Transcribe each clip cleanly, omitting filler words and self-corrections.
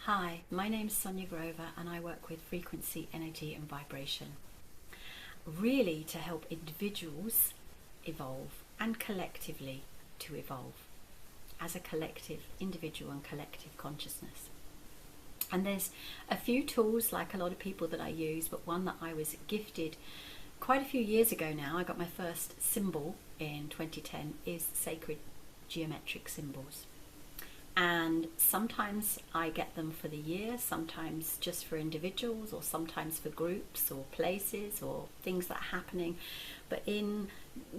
Hi, my name's Sonia Grover and I work with frequency, energy and vibration. Really to help individuals evolve and collectively to evolve as a collective, individual and collective consciousness. And there's a few tools like a lot of people that I use, but one that I was gifted quite a few years ago now, I got my first symbol in 2010, is sacred geometric symbols. And sometimes I get them for the year, sometimes just for individuals, or sometimes for groups or places or things that are happening. But in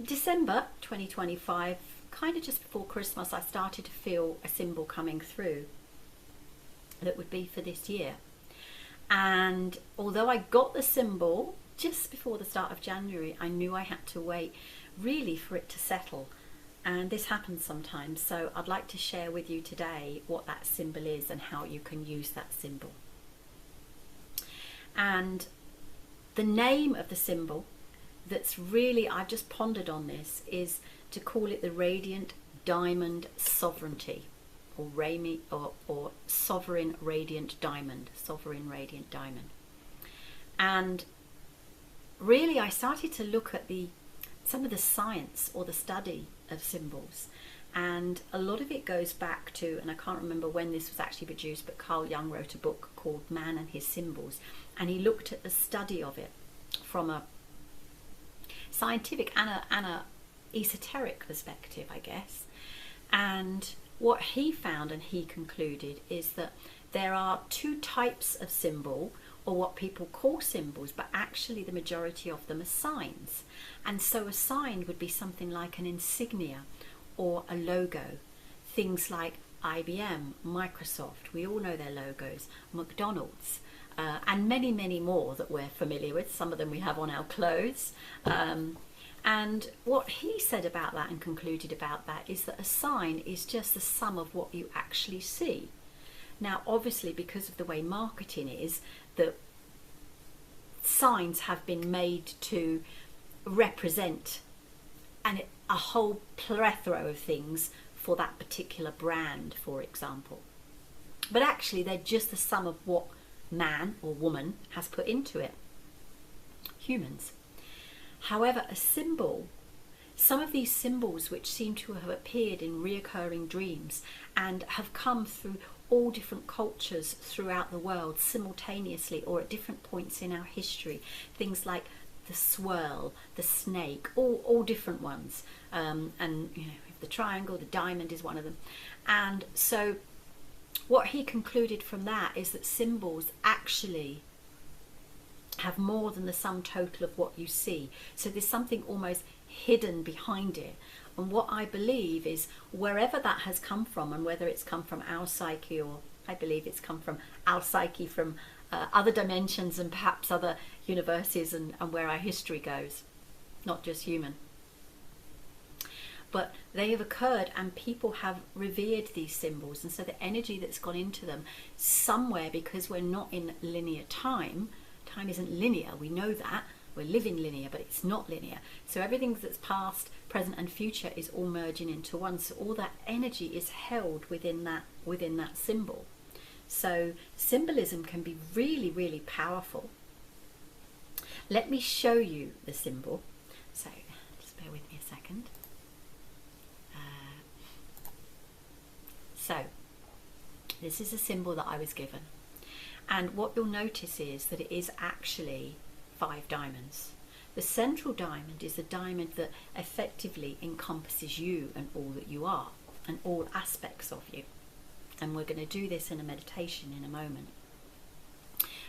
December 2025, kind of just before Christmas, I started to feel a symbol coming through that would be for this year. And although I got the symbol just before the start of January, I knew I had to wait really for it to settle. And this happens sometimes, so I'd like to share with you today what that symbol is and how you can use that symbol. And the name of the symbol that's really, I've just pondered on this, is to call it the Radiant Diamond Sovereignty, or Sovereign Radiant Diamond, Sovereign Radiant Diamond. And really I started to look at some of the science or the study of symbols, and a lot of it goes back to, and I can't remember when this was actually produced, but Carl Jung wrote a book called Man and His Symbols, and he looked at the study of it from a scientific and a esoteric perspective, I guess. And what he found and he concluded is that there are two types of symbol, or what people call symbols, but actually the majority of them are signs. And so a sign would be something like an insignia or a logo. Things like IBM, Microsoft, we all know their logos, McDonald's, and many, many more that we're familiar with. Some of them we have on our clothes. And what he said about that and concluded about that is that a sign is just the sum of what you actually see. Now, obviously, because of the way marketing is, that signs have been made to represent a whole plethora of things for that particular brand, for example. But actually, they're just the sum of what man or woman has put into it. Humans. However, a symbol, some of these symbols which seem to have appeared in reoccurring dreams and have come through all different cultures throughout the world simultaneously or at different points in our history, things like the swirl, the snake, all different ones, and you know, the triangle, the diamond is one of them. And so what he concluded from that is that symbols actually have more than the sum total of what you see. So there's something almost hidden behind it. And what I believe is, wherever that has come from, and whether it's come from our psyche, or I believe it's come from our psyche from other dimensions and perhaps other universes, and where our history goes, not just human. But they have occurred and people have revered these symbols, and so the energy that's gone into them somewhere, because we're not in linear time. Time isn't linear, we know that. We're living linear, but it's not linear. So everything that's past, present and future is all merging into one. So all that energy is held within that symbol. So symbolism can be really, really powerful. Let me show you the symbol. So just bear with me a second. So this is a symbol that I was given. And what you'll notice is that it is actually 5 diamonds. The central diamond is a diamond that effectively encompasses you and all that you are and all aspects of you. And we're going to do this in a meditation in a moment.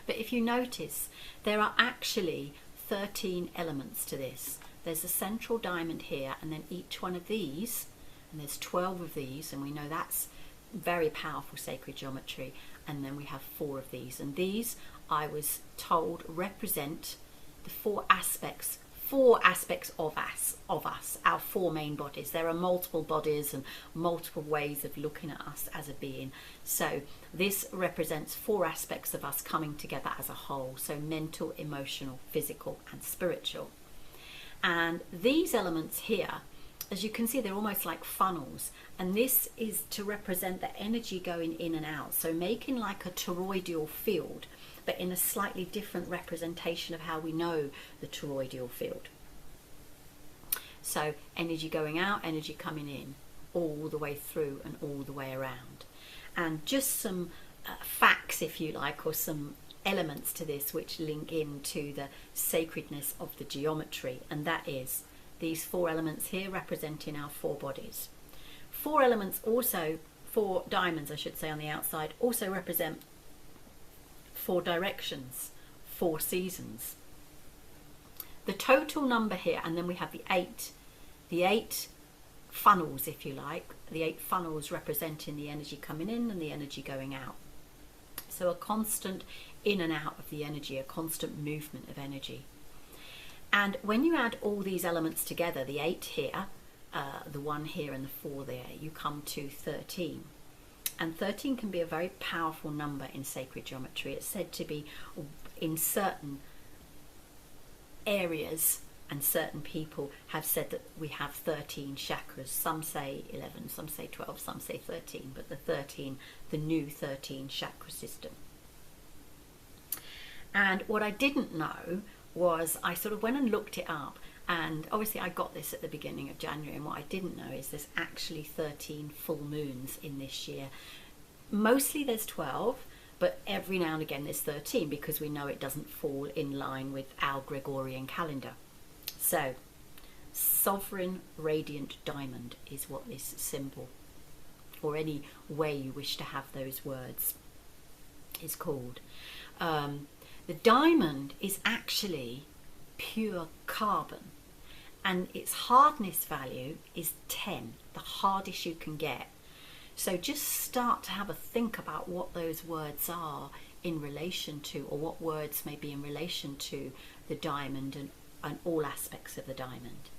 But if you notice, there are actually 13 elements to this. There's a central diamond here, and then each one of these, and there's 12 of these, and we know that's very powerful sacred geometry. And then we have 4 of these, and these, I was told, represent the 4 aspects of us, our 4 main bodies. There are multiple bodies and multiple ways of looking at us as a being. So this represents 4 aspects of us coming together as a whole. So mental, emotional, physical and spiritual. And these elements here as you can see, they're almost like funnels, and this is to represent the energy going in and out, so making like a toroidal field, but in a slightly different representation of how we know the toroidal field. So energy going out, energy coming in, all the way through and all the way around. And just some facts, if you like, or some elements to this which link into the sacredness of the geometry, and that is these 4 elements here representing our 4 bodies. 4 elements also, 4 diamonds I should say on the outside, also represent 4 directions, 4 seasons. The total number here, and then we have the 8 funnels, if you like, the 8 funnels representing the energy coming in and the energy going out. So a constant in and out of the energy, a constant movement of energy. And when you add all these elements together, the 8 here, the 1 here and the 4 there, you come to 13. And 13 can be a very powerful number in sacred geometry. It's said to be, in certain areas, and certain people have said that we have 13 chakras. Some say 11, some say 12, some say 13, but the 13, the new 13 chakra system. And what I didn't know was, I sort of went and looked it up, and obviously I got this at the beginning of January, and what I didn't know is there's actually 13 full moons in this year. Mostly there's 12, but every now and again there's 13, because we know it doesn't fall in line with our Gregorian calendar. So, sovereign radiant diamond is what this symbol, or any way you wish to have those words, is called. The diamond is actually pure carbon, and its hardness value is 10, the hardest you can get. So just start to have a think about what those words are in relation to, or what words may be in relation to the diamond and all aspects of the diamond.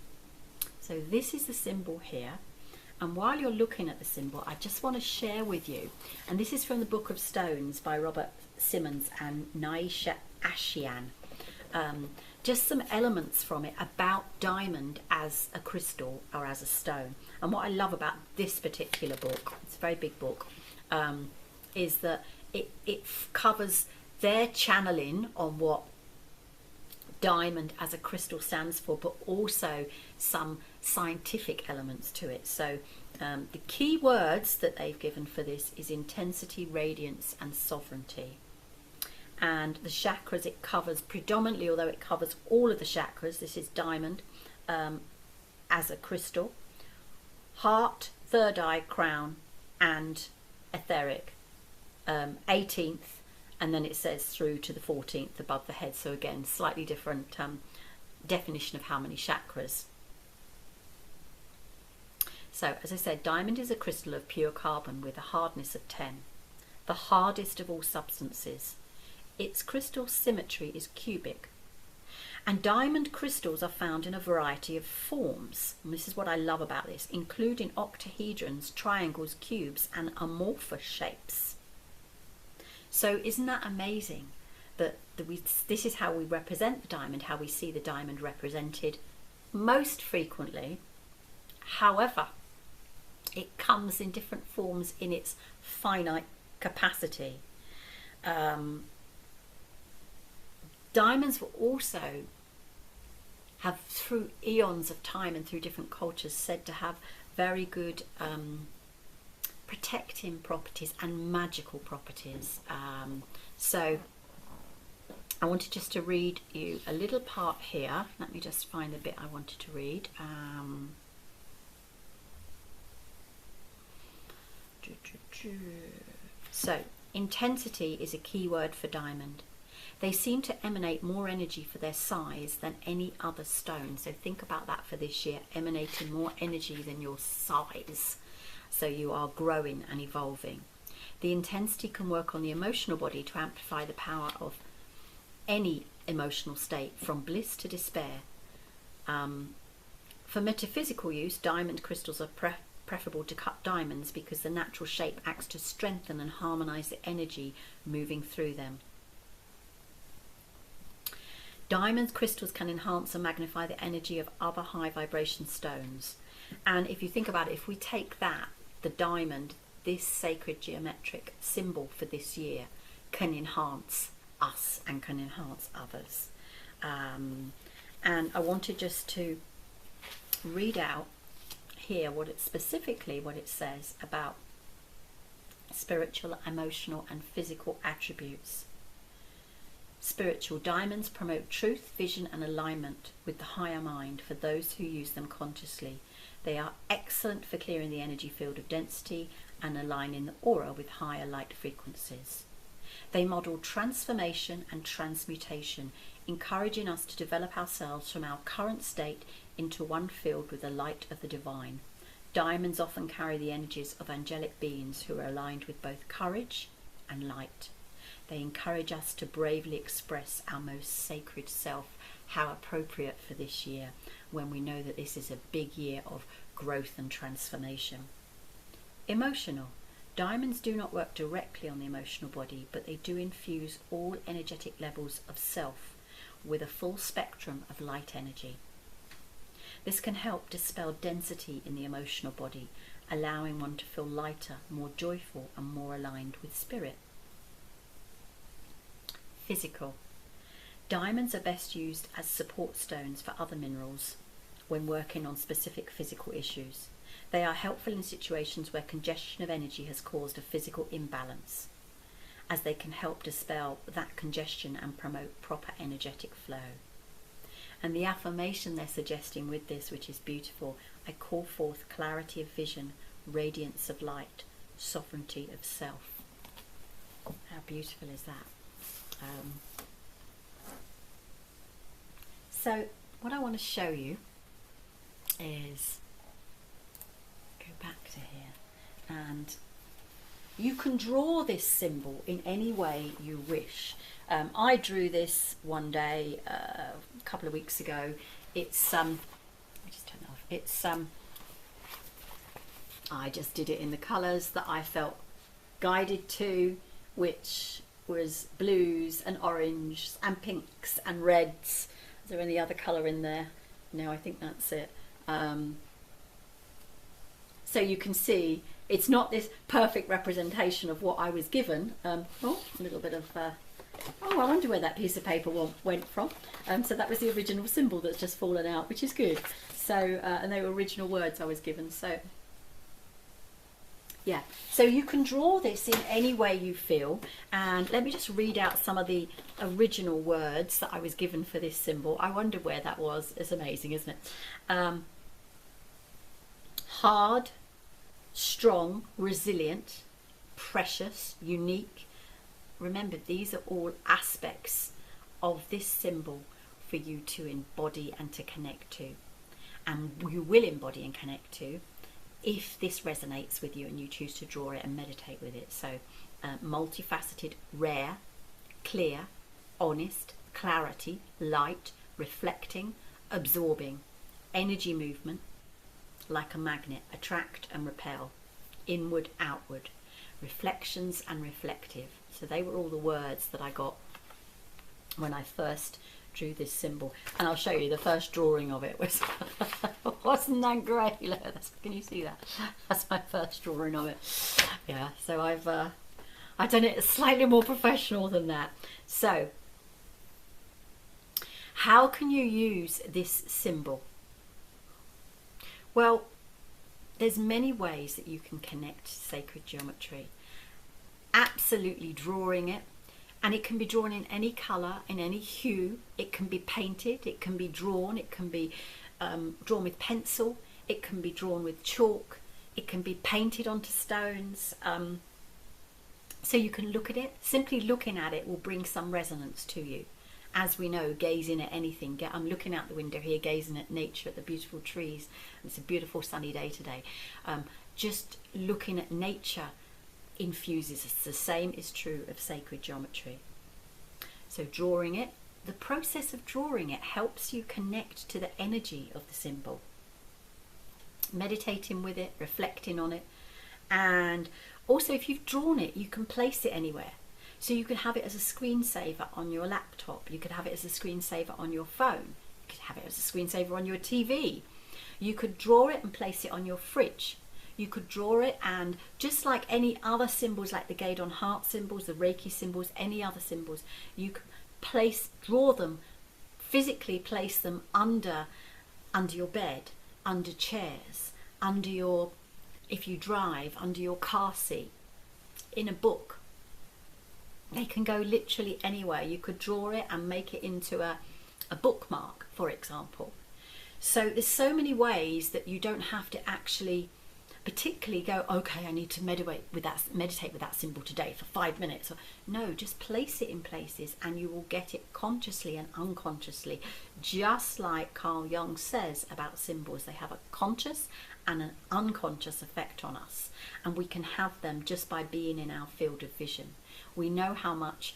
So this is the symbol here, and while you're looking at the symbol, I just want to share with you, and this is from the Book of Stones by Robert Simmons and Naisha Ashian, just some elements from it about diamond as a crystal or as a stone. And what I love about this particular book, it's a very big book, is that it covers their channeling on what diamond as a crystal stands for, but also some scientific elements to it. So the key words that they've given for this is intensity, radiance and sovereignty. And the chakras it covers predominantly, although it covers all of the chakras, this is diamond as a crystal, heart, third eye, crown and etheric, 18th, and then it says through to the 14th above the head. So again, slightly different definition of how many chakras. So as I said, diamond is a crystal of pure carbon with a hardness of 10, the hardest of all substances. Its crystal symmetry is cubic. And diamond crystals are found in a variety of forms. And this is what I love about this, including octahedrons, triangles, cubes and amorphous shapes. So isn't that amazing that this is how we represent the diamond, how we see the diamond represented most frequently. However, it comes in different forms in its finite capacity. Diamonds were also have, through eons of time and through different cultures, said to have very good protecting properties and magical properties. So I wanted just to read you a little part here. Let me just find the bit I wanted to read. So intensity is a key word for diamond. They seem to emanate more energy for their size than any other stone. So think about that for this year, emanating more energy than your size. So you are growing and evolving. The intensity can work on the emotional body to amplify the power of any emotional state, from bliss to despair. For metaphysical use, diamond crystals are preferable to cut diamonds because the natural shape acts to strengthen and harmonize the energy moving through them. Diamond crystals can enhance and magnify the energy of other high vibration stones. And if you think about it, if we take that, the diamond, this sacred geometric symbol for this year, can enhance us and can enhance others. And I wanted just to read out here what it specifically what it says about spiritual, emotional and physical attributes. Spiritual diamonds promote truth, vision and alignment with the higher mind for those who use them consciously. They are excellent for clearing the energy field of density and aligning the aura with higher light frequencies. They model transformation and transmutation, encouraging us to develop ourselves from our current state into one filled with the light of the divine. Diamonds often carry the energies of angelic beings who are aligned with both courage and light. They encourage us to bravely express our most sacred self. How appropriate for this year, when we know that this is a big year of growth and transformation. Emotional. Diamonds do not work directly on the emotional body, but they do infuse all energetic levels of self with a full spectrum of light energy. This can help dispel density in the emotional body, allowing one to feel lighter, more joyful and more aligned with spirit. Physical. Diamonds are best used as support stones for other minerals when working on specific physical issues. They are helpful in situations where congestion of energy has caused a physical imbalance, as they can help dispel that congestion and promote proper energetic flow. And the affirmation they're suggesting with this, which is beautiful, I call forth clarity of vision, radiance of light, sovereignty of self. How beautiful is that? So what I want to show you is, go back to here, and you can draw this symbol in any way you wish. I drew this one day a couple of weeks ago. It's let me just turn it off. It's I just did it in the colours that I felt guided to, which was blues and orange and pinks and reds. Is there any other colour in there? No, I think that's it. So you can see it's not this perfect representation of what I was given. Oh, a little bit of, oh, I wonder where that piece of paper went from. So that was the original symbol that's just fallen out, which is good. So, and they were original words I was given. So, yeah, so you can draw this in any way you feel. And let me just read out some of the original words that I was given for this symbol. I wonder where that was. It's amazing, isn't it? Hard, strong, resilient, precious, unique. Remember, these are all aspects of this symbol for you to embody and to connect to. And you will embody and connect to if this resonates with you and you choose to draw it and meditate with it. So multifaceted, rare, clear, honest, clarity, light, reflecting, absorbing, energy movement, like a magnet, attract and repel, inward, outward, reflections and reflective. So they were all the words that I got when I first drew this symbol. And I'll show you the first drawing of it was wasn't that great? Look, can you see that? That's my first drawing of it. Yeah, so I've done it slightly more professional than that. So how can you use this symbol? Well, there's many ways that you can connect to sacred geometry. Absolutely drawing it, and it can be drawn in any colour, in any hue. It can be painted, it can be drawn, it can be drawn with pencil, it can be drawn with chalk, it can be painted onto stones. So you can look at it. Simply looking at it will bring some resonance to you. As we know, gazing at anything, I'm looking out the window here, gazing at nature, at the beautiful trees. It's a beautiful sunny day today. Just looking at nature infuses us. The same is true of sacred geometry. So drawing it, the process of drawing it helps you connect to the energy of the symbol. Meditating with it, reflecting on it, and also if you've drawn it, you can place it anywhere. So you could have it as a screensaver on your laptop, you could have it as a screensaver on your phone, you could have it as a screensaver on your TV. You could draw it and place it on your fridge. You could draw it, and just like any other symbols, like the Gaidon heart symbols, the Reiki symbols, any other symbols, you can draw them, physically place them under your bed, under chairs, under your, if you drive, under your car seat, in a book. They can go literally anywhere. You could draw it and make it into a bookmark, for example. So there's so many ways that you don't have to actually particularly go, okay, I need to meditate with that symbol today for 5 minutes. No, just place it in places and you will get it consciously and unconsciously. Just like Carl Jung says about symbols, they have a conscious and an unconscious effect on us, and we can have them just by being in our field of vision. We know how much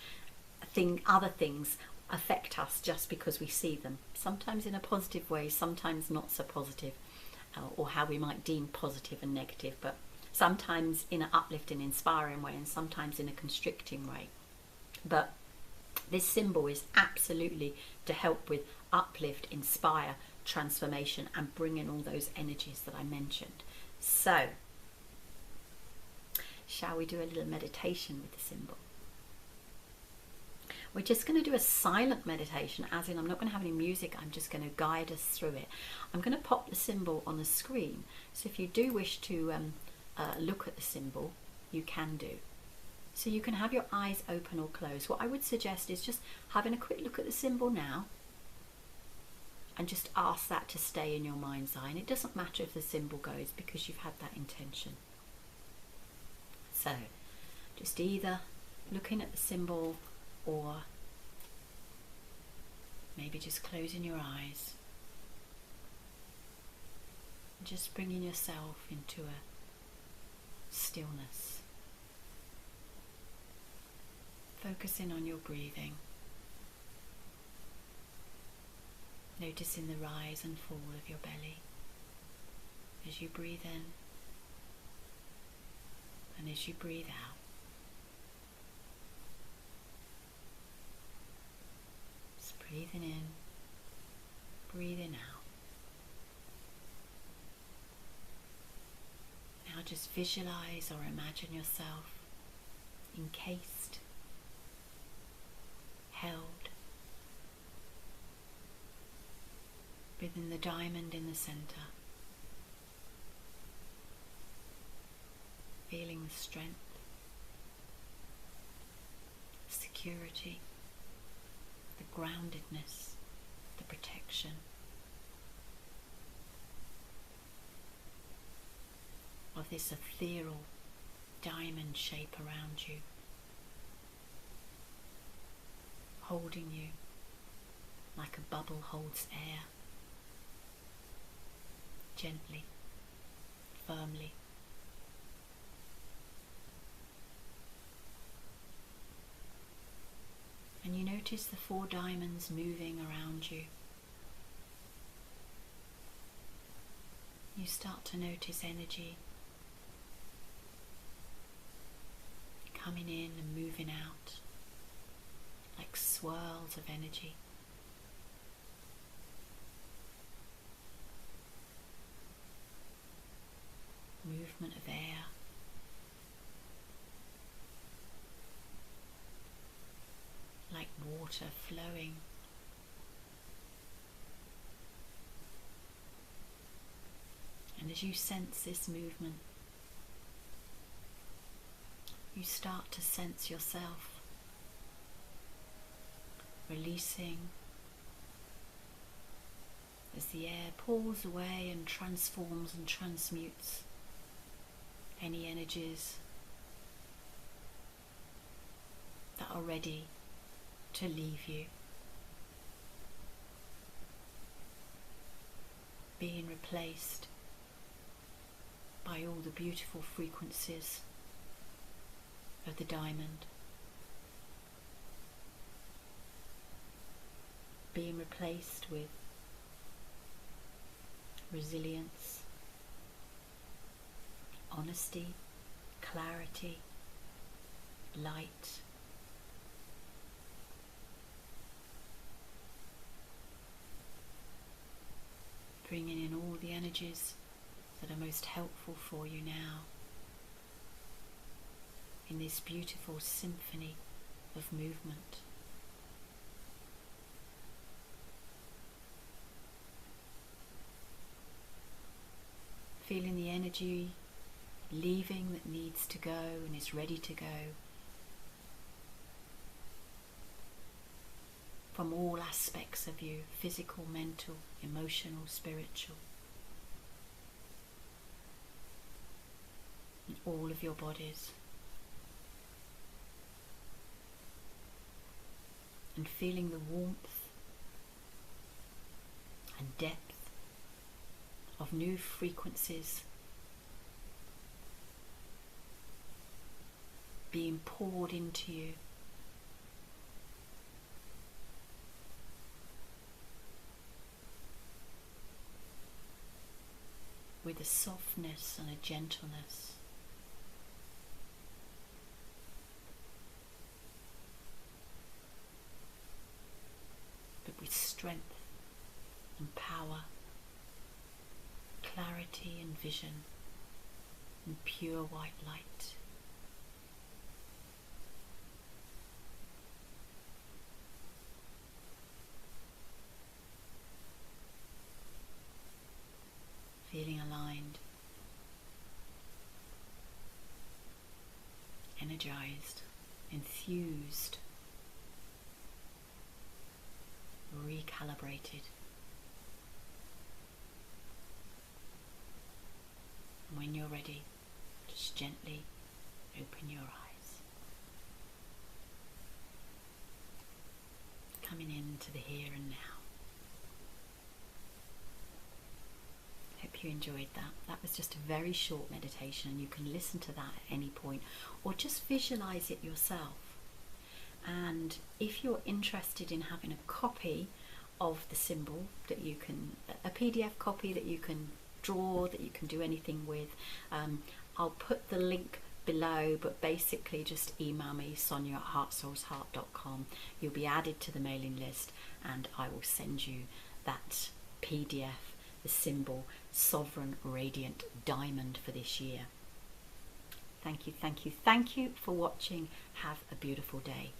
other things affect us just because we see them, sometimes in a positive way, sometimes not so positive, or how we might deem positive and negative, but sometimes in an uplifting, inspiring way, and sometimes in a constricting way. But this symbol is absolutely to help with uplift, inspire, transformation, and bring in all those energies that I mentioned. So, shall we do a little meditation with the symbol? We're just going to do a silent meditation, as in I'm not going to have any music, I'm just going to guide us through it. I'm going to pop the symbol on the screen, so if you do wish to look at the symbol, you can do. So you can have your eyes open or closed. What I would suggest is just having a quick look at the symbol now, and just ask that to stay in your mind's eye. And it doesn't matter if the symbol goes, because you've had that intention. So just either looking at the symbol, or maybe just closing your eyes, just bringing yourself into a stillness, focusing on your breathing, noticing the rise and fall of your belly as you breathe in and as you breathe out. Breathing in, breathing out. Now just visualize or imagine yourself encased, held within the diamond in the center, feeling the strength, security, the groundedness, the protection. Of this ethereal diamond shape around you, holding you like a bubble holds air, gently, firmly. And you notice the 4 diamonds moving around you. You start to notice energy coming in and moving out, like swirls of energy. Movement of air. Like water flowing. And as you sense this movement, you start to sense yourself releasing as the air pours away and transforms and transmutes any energies that are ready to leave you, being replaced by all the beautiful frequencies of the diamond, being replaced with resilience, honesty, clarity, light, bringing in all the the energies that are most helpful for you now in this beautiful symphony of movement. Feeling the energy leaving that needs to go and is ready to go from all aspects of you, physical, mental, emotional, spiritual, in all of your bodies. And feeling the warmth and depth of new frequencies being poured into you. With a softness and a gentleness. But with strength and power, clarity and vision, and pure white light. Feeling aligned, energized, enthused, recalibrated. And when you're ready, just gently open your eyes. Coming into the here and now. Hope you enjoyed that. That was just a very short meditation, and you can listen to that at any point or just visualize it yourself. And if you're interested in having a copy of the symbol that you can, a PDF copy that you can draw, that you can do anything with, I'll put the link below, but basically just email me, sonia@heartsoulsheart.com. You'll be added to the mailing list and I will send you that PDF, the symbol Sovereign Radiant Diamond for this year. Thank you, thank you, thank you for watching. Have a beautiful day.